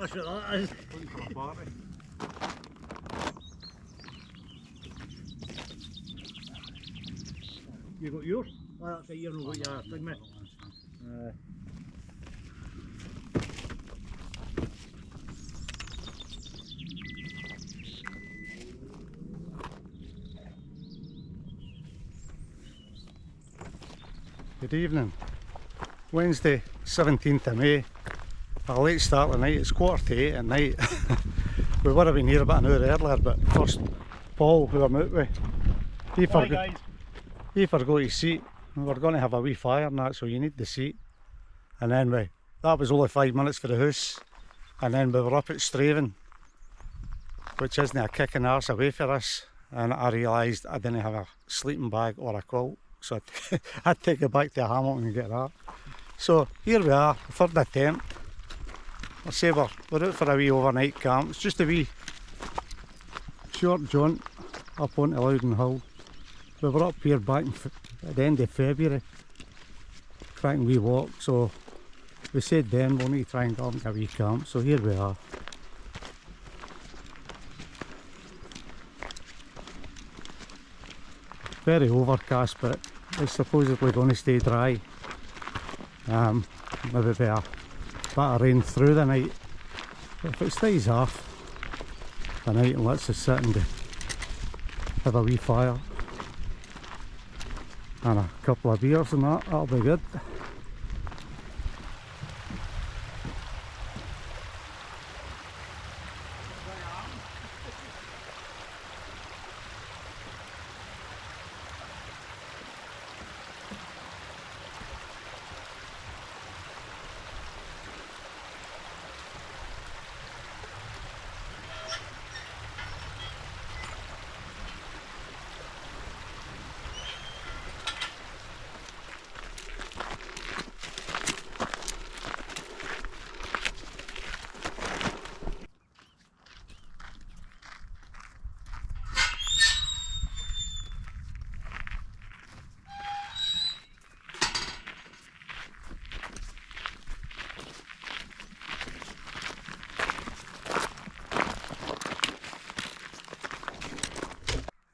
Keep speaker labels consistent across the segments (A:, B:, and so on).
A: That's what that is.
B: Looking for a party.
A: You got yours? Oh, that's it, you've not got your thing, mate.
C: Good evening. Wednesday 17th of May. A late start tonight, it's 7:45 at night. We would have been here about an hour earlier, but first Paul, who I'm out with, he forgot his seat. We were going to have a wee fire and that, so you need the seat. And then that was only 5 minutes for the house. And then we were up at Straven, which isn't a kick in the arse away for us. And I realised I didn't have a sleeping bag or a quilt. So I'd take it back to Hamilton and get that. So here we are, third attempt. I'll say we're out for a wee overnight camp. It's just a wee short jaunt up onto Loudoun Hill. We were up here back at the end of February, cracking wee walk. So we said then we'll need to try and go up to a wee camp. So here we are. Very overcast, but it's supposedly going to stay dry. Maybe be a bit of rain through the night. But if it stays off the night and lets us sit and have a wee fire and a couple of beers and that'll be good.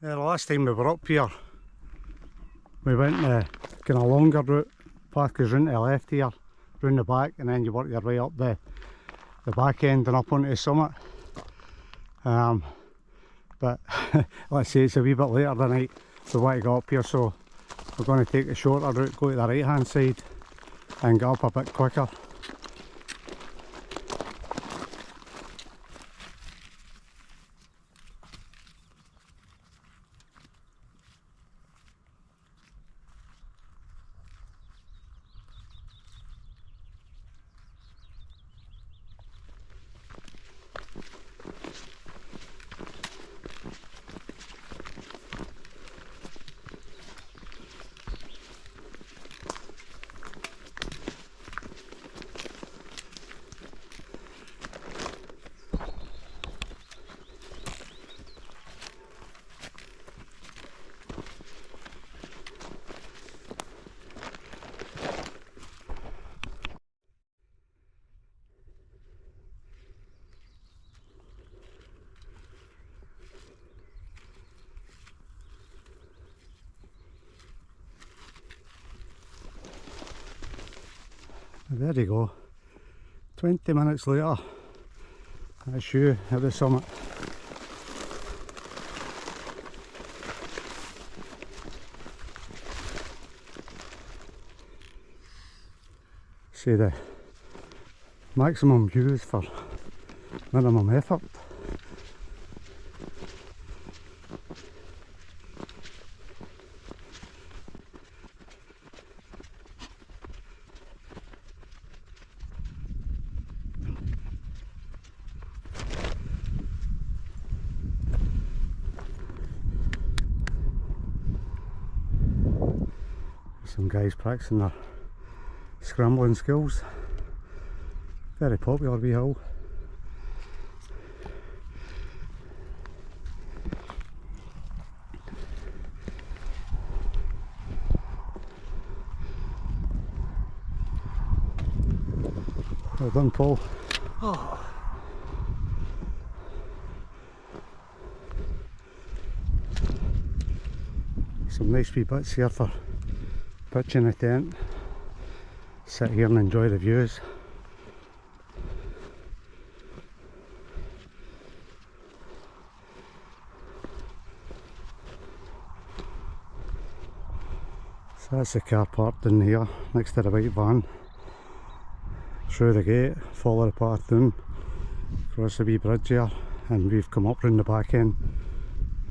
C: The last time we were up here, we went the kind of longer route, path goes round to the left here, round the back, and then you work your way up the back end and up onto the summit. But let's say it's a wee bit later tonight, we want to go up here, so we're going to take the shorter route, go to the right hand side and get up a bit quicker. There you go, 20 minutes later, that's you at the summit. See, the maximum views for minimum effort. Some guys practicing their scrambling skills. Very popular wee hill. Well done, Paul.
A: Oh,
C: Some nice wee bits here for pitching the tent. Sit here and enjoy the views. So that's the car parked in here next to the white van. Through the gate, follow the path down, across the wee bridge here, and we've come up round the back end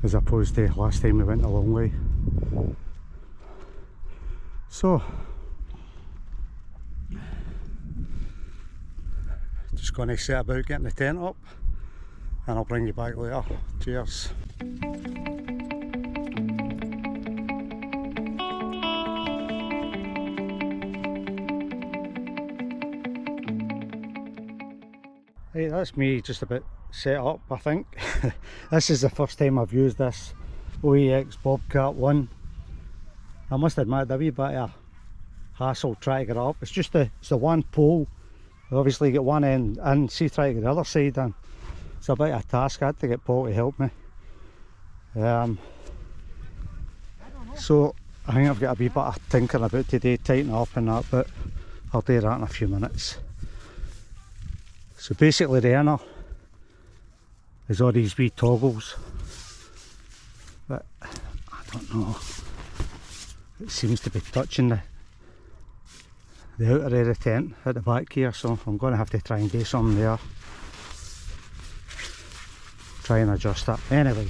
C: as opposed to last time we went a long way. So just going to set about getting the tent up and I'll bring you back later. Cheers. Hey, that's me just about set up, I think. This is the first time I've used this OEX Bobcat 1. I must admit, a wee bit of hassle trying to get it up. It's just the one pole. Obviously you get one end and see trying to get the other side in. It's a bit of a task. I had to get Paul to help me. So I think I've got a wee bit of tinkering about today, tighten up and that, but I'll do that in a few minutes. So basically the inner is all these wee toggles, but I don't know, it seems to be touching the outer of the tent at the back here, so I'm going to have to try and do something there, try and adjust that. Anyway,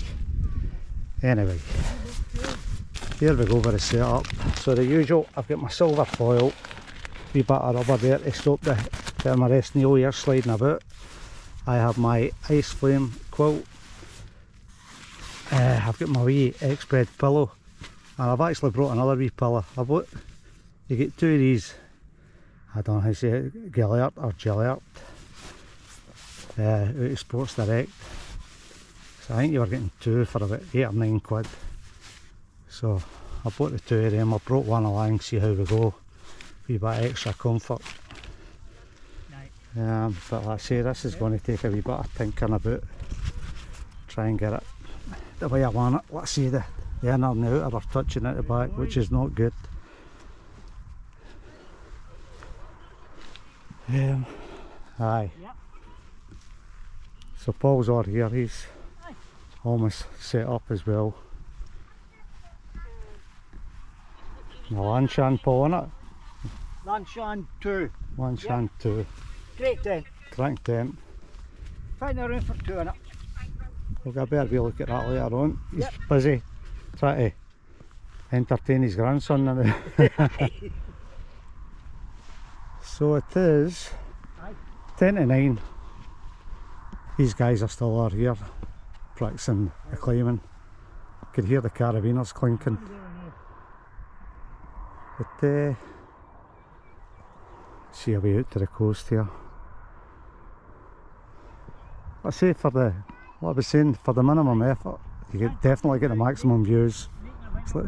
C: here we go with the setup. So the usual, I've got my silver foil, wee bit of rubber there to stop the my rest nail here sliding about. I have my ice flame quilt. I've got my wee X-Bed pillow, and I've actually brought another wee pillow. You get two of these, I don't know how to say it, Gillert or Gillert, out of Sports Direct. So I think you were getting two for about 8 or 9 quid. So I bought the two of them. I brought one along, see how we go. Wee bit extra comfort. But like I say, this is going to take a wee bit of tinkering about, try and get it the way I want it. Let's see, the inner and the outer are touching at the back, which is not good. Aye. So Paul's all here, he's almost set up as well. The Lanshan, Paul, innit?
A: Lanshan 2.
C: Lanshan 2.
A: Great tent.
C: Crank tent.
A: Find a room for 2 in it.
C: We'll get a better wee look at that later on. He's busy trying to entertain his grandson now. So it is 10 to 9. These guys are still all here practicing the climbing. You can hear the carabiners clinking. But see a way out to the coast here. I say for the, what I was saying, for the minimum effort, you can definitely get the maximum views. It's like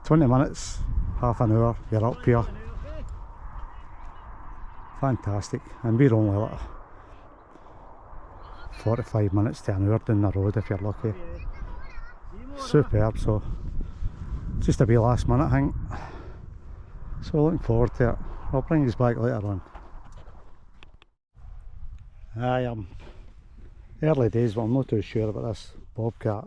C: 20 minutes, half an hour, you're up here. Fantastic, and we're only like 45 minutes to an hour down the road if you're lucky. Superb, so just a wee last minute thing. So looking forward to it. I'll bring you back later on. I am early days, but I'm not too sure about this Bobcat.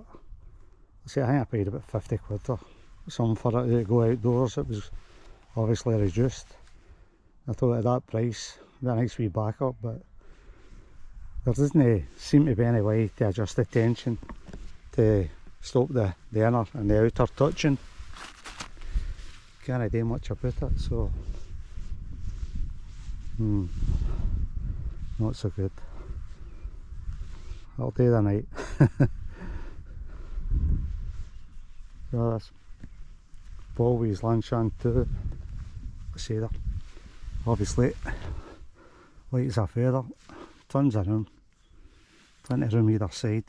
C: I think I paid about 50 quid or something for it to go outdoors. It was obviously reduced. I thought at that price, a nice wee backup, but there doesn't seem to be any way to adjust the tension to stop the inner and the outer touching. Can't do much about it, so not so good. I'll do the night. So that's Bowie's Lanshan 2. See there, obviously light as a feather, tons of room, plenty of room either side.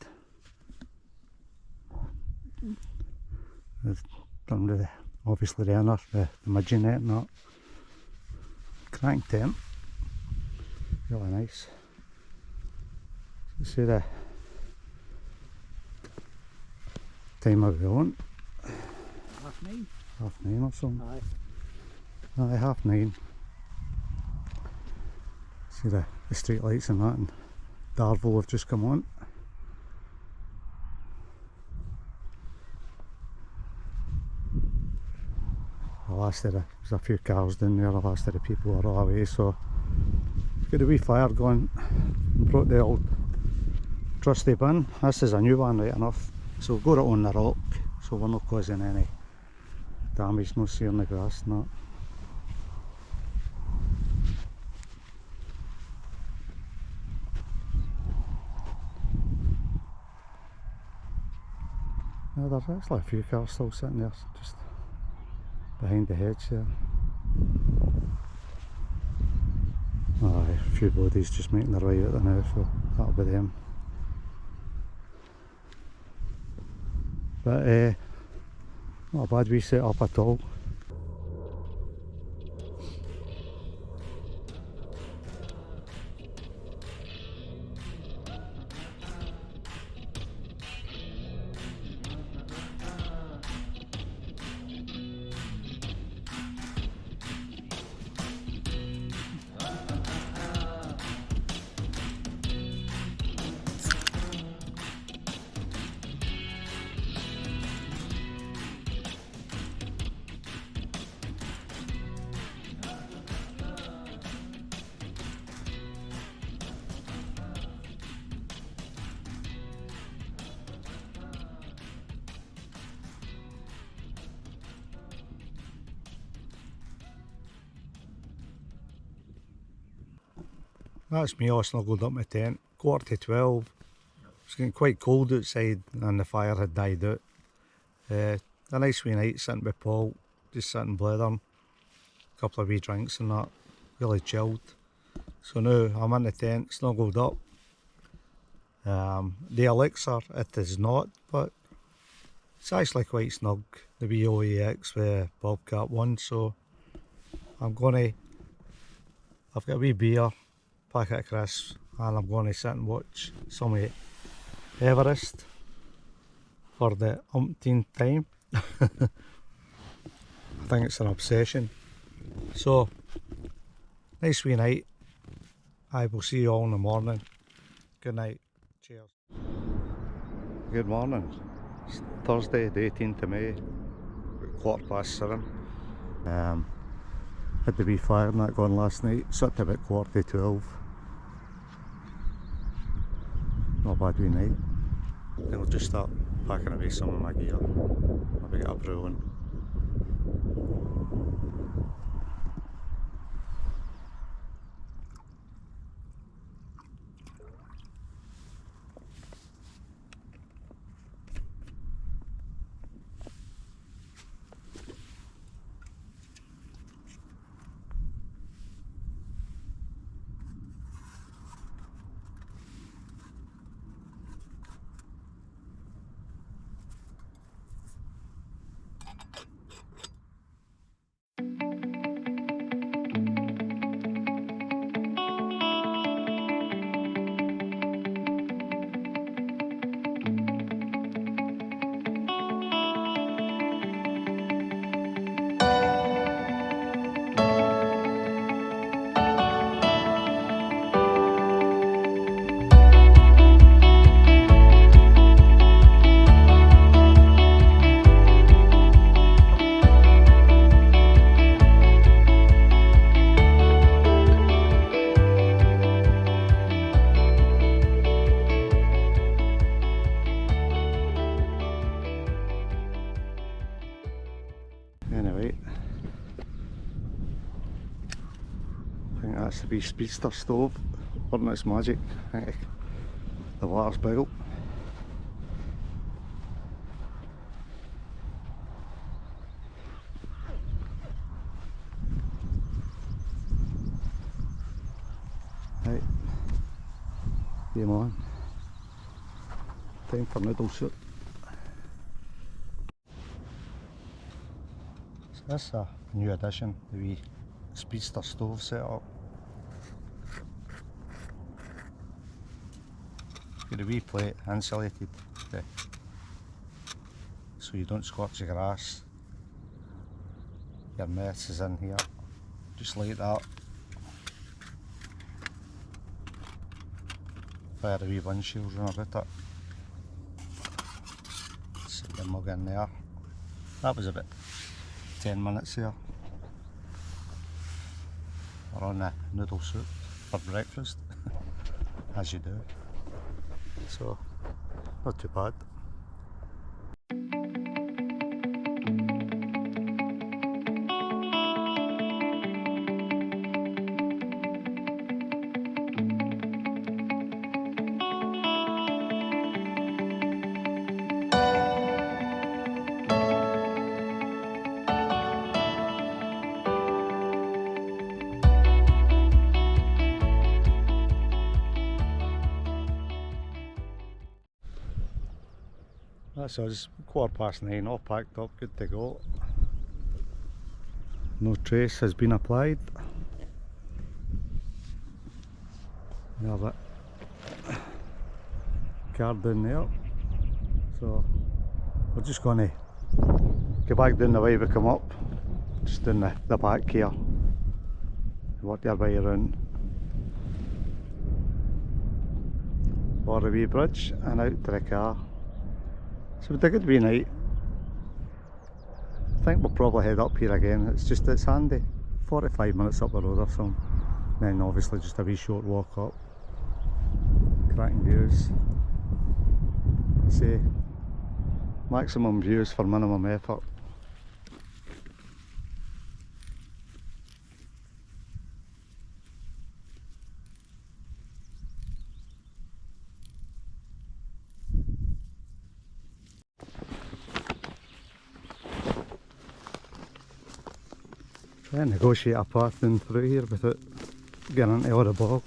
C: Done with obviously the inner, the midget and that. Crank tent, really nice. So see the time I'll be on.
A: 9.
C: 9:30 or something.
A: Aye.
C: Aye, 9:30. See the street lights and that, and Darvel have just come on. The last of there's a few cars down there, the last of the people are all away, so got a wee fire going. Brought the old trusty bin. This is a new one, right enough, so we've got it on the rock, so we're not causing any damage, no searing the grass and that. Yeah, there's actually a few cars still sitting there, just behind the hedge there. Aye, a few bodies just making their way out there now, so that'll be them. But not a bad wee set up at all. That's me all snuggled up my tent, 11:45. It's getting quite cold outside and the fire had died out. A nice wee night sitting with Paul, just sitting blethering, a couple of wee drinks and that, really chilled. So now I'm in the tent, snuggled up. The Elixir, it is not, but it's actually quite snug, the wee OEX with Bobcat one, so I've got a wee beer, packet of crisps, and I'm going to sit and watch some of Everest for the umpteenth time. I think it's an obsession. So, nice wee night. I will see you all in the morning. Good night. Cheers. Good morning. It's Thursday, the 18th of May, about 7:15. Had the wee fire and that going last night, slept about 11:45. Not a bad wee night. Then I'll just start packing away some of my gear. Maybe get a brew on. Anyway, I think that's the wee speedster stove, working its magic. I think the water's biggled. Right, game on. Time for noodle soup. This is a new addition, the wee speedster stove setup. Got a wee plate, insulated, so you don't scorch the grass. your mess is in here, just like that. Fire the wee windshields round about it. Sit the mug in there. That was about 10 minutes here. We're on the noodle soup for breakfast, as you do. So, not too bad. That's us, 9:15, all packed up, good to go. No trace has been applied. We have a car down there, so we're just going to go back down the way we come up, just down the back here, work your way around for the wee bridge and out to the car. So it's a good wee night. I think we'll probably head up here again. It's handy. 45 minutes up the road or something. Then obviously just a wee short walk up. Cracking views. Say maximum views for minimum effort. Try and negotiate a path in through here without getting into all the bog.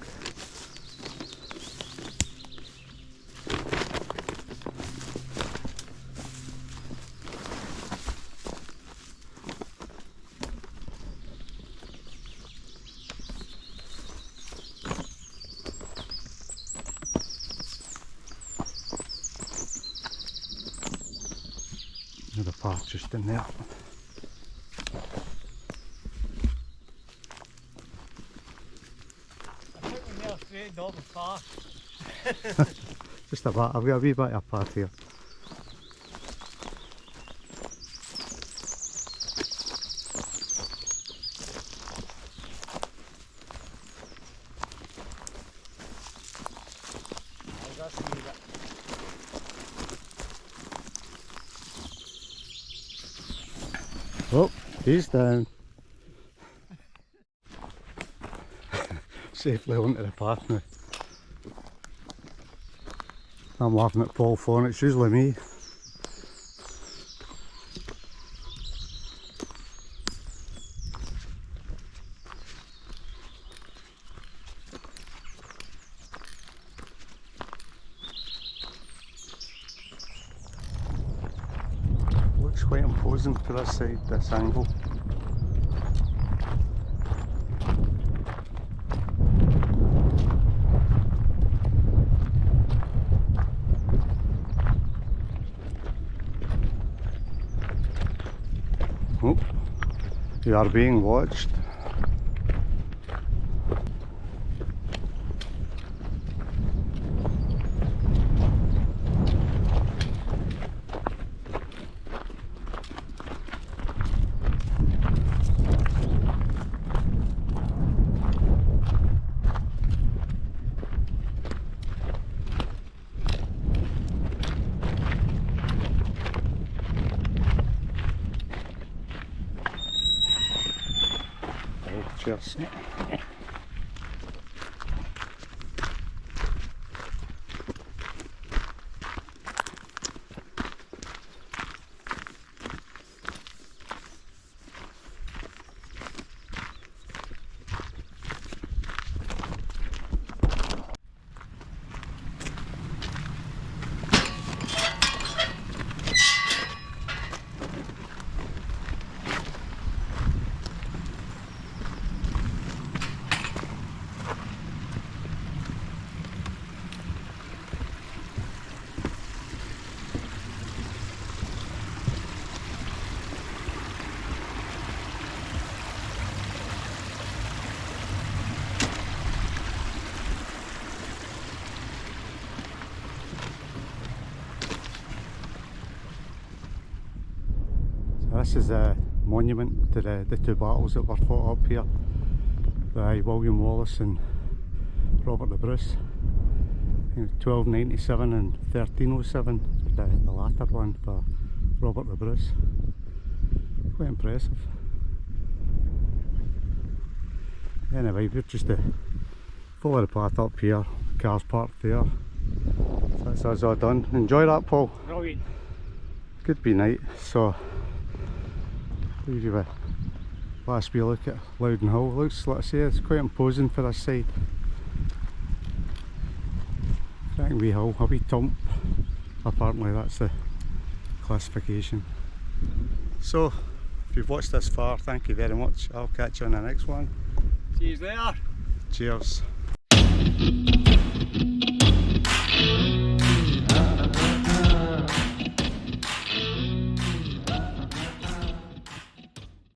C: Another path just in there. Just a bit, I've got a wee bit of path here. Oh, he's down. Safely onto the path now. I'm laughing at Paul phone, it's usually me. Looks quite imposing for this side, this angle. Oh, you are being watched. Cheers. This is a monument to the two battles that were fought up here by William Wallace and Robert the Bruce. 1297 and 1307, the latter one for Robert the Bruce. Quite impressive. Anyway, we're just to follow the path up here, cars parked there. So that's us all done. Enjoy that, Paul.
A: Brilliant.
C: Could be night, so leave you with last wee look at Loudoun Hill. Looks, like I say, it's quite imposing for this side. Cracking wee hill, a wee tump. Apparently that's the classification. So, if you've watched this far, thank you very much. I'll catch you on the next one.
A: See you there.
C: Cheers.